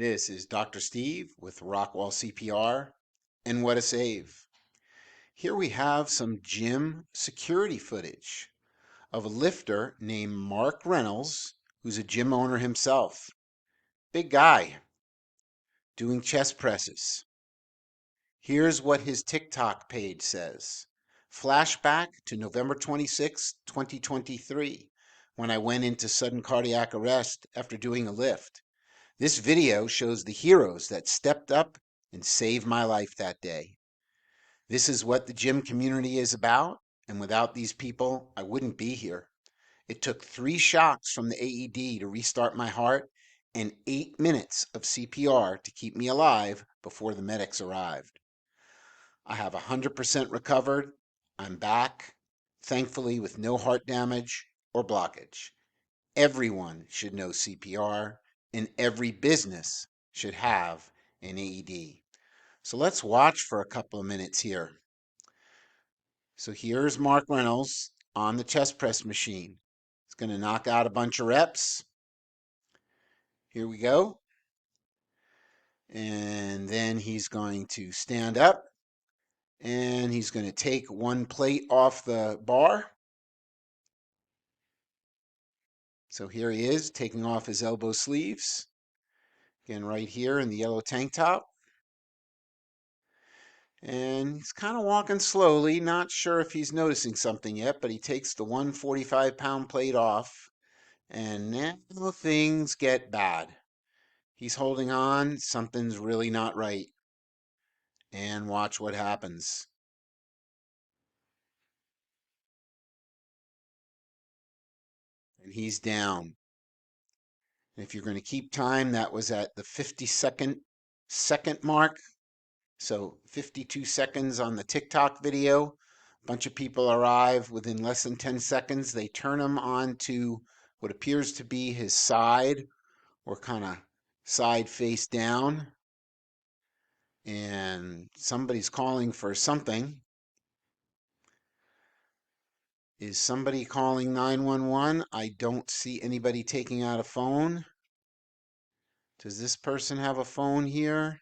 This is Dr. Steve with Rockwall CPR, and what a save. Here we have some gym security footage of a lifter named Mark Reynolds, who's a gym owner himself. Big guy, doing chest presses. Here's what his TikTok page says. Flashback to November 26, 2023, when I went into sudden cardiac arrest after doing a lift. This video shows the heroes that stepped up and saved my life that day. This is what the gym community is about, and without these people, I wouldn't be here. It took 3 shocks from the AED to restart my heart and 8 minutes of CPR to keep me alive before the medics arrived. I have 100% recovered. I'm back, thankfully with no heart damage or blockage. Everyone should know CPR, and every business should have an AED. So let's watch for a couple of minutes here. So here's Mark Reynolds on the chest press machine. He's going to knock out a bunch of reps. Here we go. And then he's going to stand up, and he's going to take one plate off the bar. So here he is, taking off his elbow sleeves. Again, right here in the yellow tank top. And he's kind of walking slowly, not sure if he's noticing something yet, but he takes the 145-pound plate off, and now things get bad. He's holding on, something's really not right. And watch what happens. And he's down. And if you're going to keep time, that was at the 52nd second mark. So 52 seconds on the TikTok video. A bunch of people arrive within less than 10 seconds. They turn him onto what appears to be his side, or kind of side face down. And somebody's calling for something. Is somebody calling 911? I don't see anybody taking out a phone. Does this person have a phone here?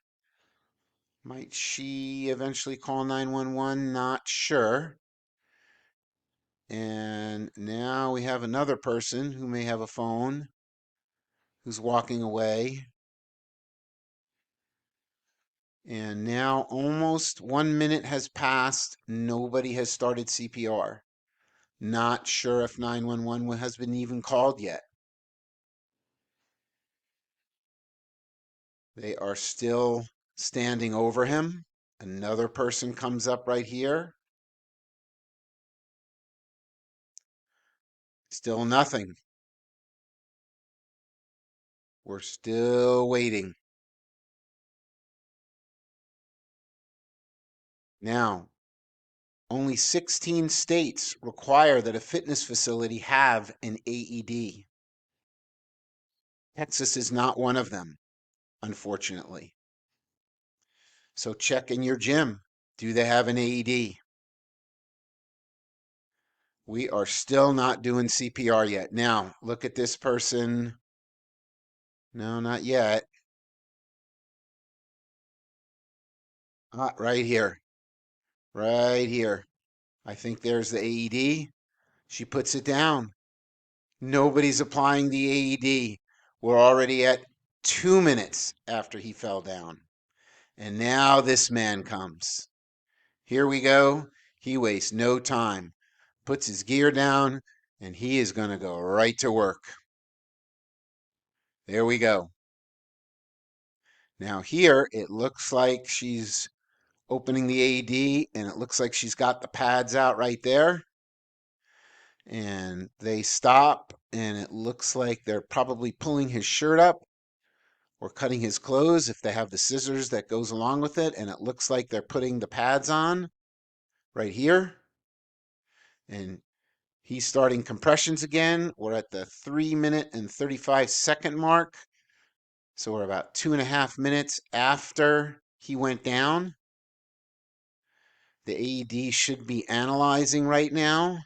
Might she eventually call 911? Not sure. And now we have another person who may have a phone who's walking away. And now almost 1 minute has passed. Nobody has started CPR. Not sure if 911 has been even called yet. They are still standing over him. Another person comes up right here. Still nothing. We're still waiting. Now, only 16 states require that a fitness facility have an AED. Texas is not one of them, unfortunately. So check in your gym. Do they have an AED? We are still not doing CPR yet. Now, look at this person. No, not yet. Right here. Right here. I think there's the AED. She puts it down. Nobody's applying the AED. We're already at 2 minutes after he fell down. And now this man comes. Here we go. He wastes no time. Puts his gear down, and he is going to go right to work. There we go. Now here, it looks like she's opening the AED, and it looks like she's got the pads out right there. And they stop, and it looks like they're probably pulling his shirt up or cutting his clothes if they have the scissors that goes along with it. And it looks like they're putting the pads on right here. And he's starting compressions again. We're at the 3 minute and 35 second mark. So we're about 2.5 minutes after he went down. The AED should be analyzing right now.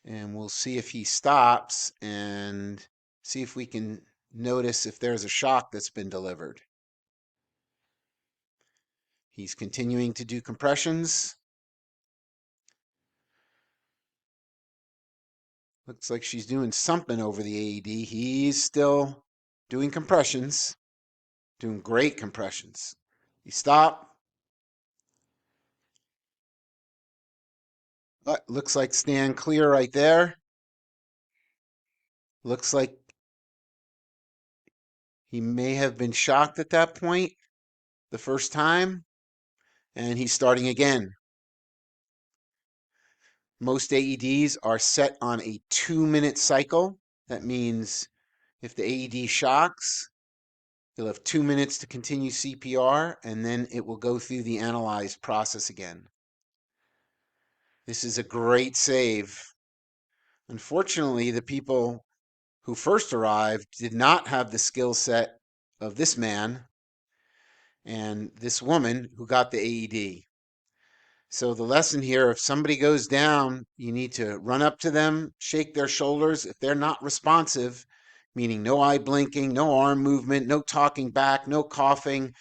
And we'll see if he stops and see if we can notice if there's a shock that's been delivered. He's continuing to do compressions. Looks like she's doing something over the AED. He's still doing compressions, doing great compressions. You stop. Looks like stand clear right there. Looks like he may have been shocked at that point the first time, and he's starting again. Most AEDs are set on a 2-minute cycle. That means if the AED shocks, you'll have 2 minutes to continue CPR, and then it will go through the analyze process again. This is a great save. Unfortunately, the people who first arrived did not have the skill set of this man and this woman who got the AED. So the lesson here, if somebody goes down, you need to run up to them, shake their shoulders. If they're not responsive, meaning no eye blinking, no arm movement, no talking back, no coughing,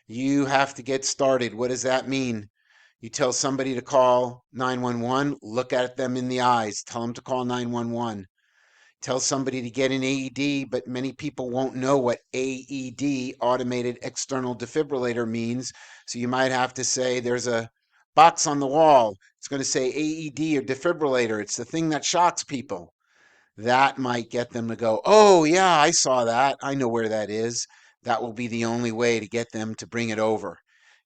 you have to get started. What does that mean? You tell somebody to call 911, look at them in the eyes, tell them to call 911. Tell somebody to get an AED, but many people won't know what AED, automated external defibrillator, means. So you might have to say there's a box on the wall. It's going to say AED or defibrillator. It's the thing that shocks people. That might get them to go, oh, yeah, I saw that. I know where that is. That will be the only way to get them to bring it over.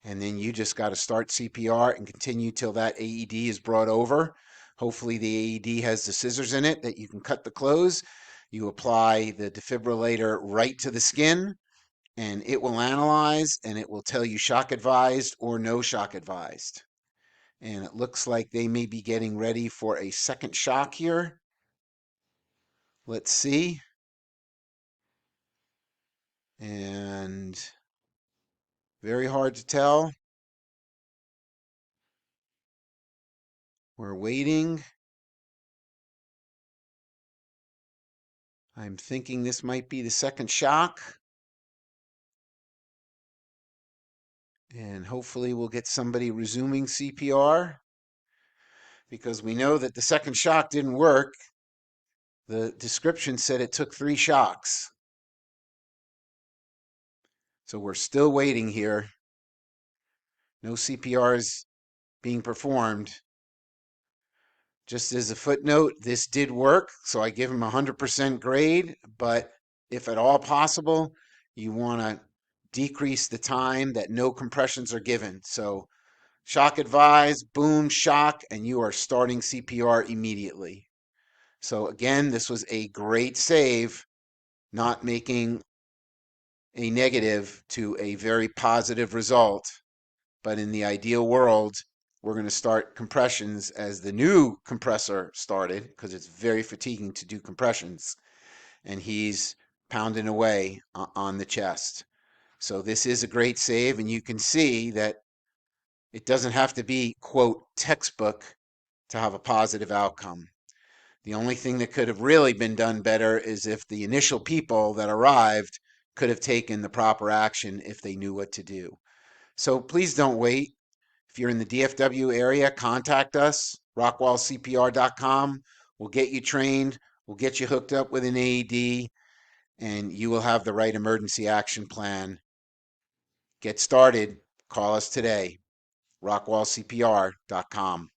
And then you just got to start CPR and continue till that AED is brought over. Hopefully the AED has the scissors in it that you can cut the clothes. You apply the defibrillator right to the skin, and it will analyze, and it will tell you shock advised or no shock advised. And it looks like they may be getting ready for a second shock here. Let's see. And very hard to tell. We're waiting. I'm thinking this might be the second shock. And hopefully we'll get somebody resuming CPR because we know that the second shock didn't work. The description said it took 3 shocks. So we're still waiting here. No CPR is being performed. Just as a footnote, this did work, so I give him a 100% grade, but if at all possible, you want to decrease the time that no compressions are given. So shock advised, boom, shock, and you are starting CPR immediately. So again, this was a great save, not making a negative to a very positive result. But in the ideal world, we're going to start compressions as the new compressor started because it's very fatiguing to do compressions. And he's pounding away on the chest. So this is a great save. And you can see that it doesn't have to be, quote, textbook to have a positive outcome. The only thing that could have really been done better is if the initial people that arrived could have taken the proper action if they knew what to do. So please don't wait. If you're in the DFW area, contact us, rockwallcpr.com. We'll get you trained. We'll get you hooked up with an AED, and you will have the right emergency action plan. Get started. Call us today, rockwallcpr.com.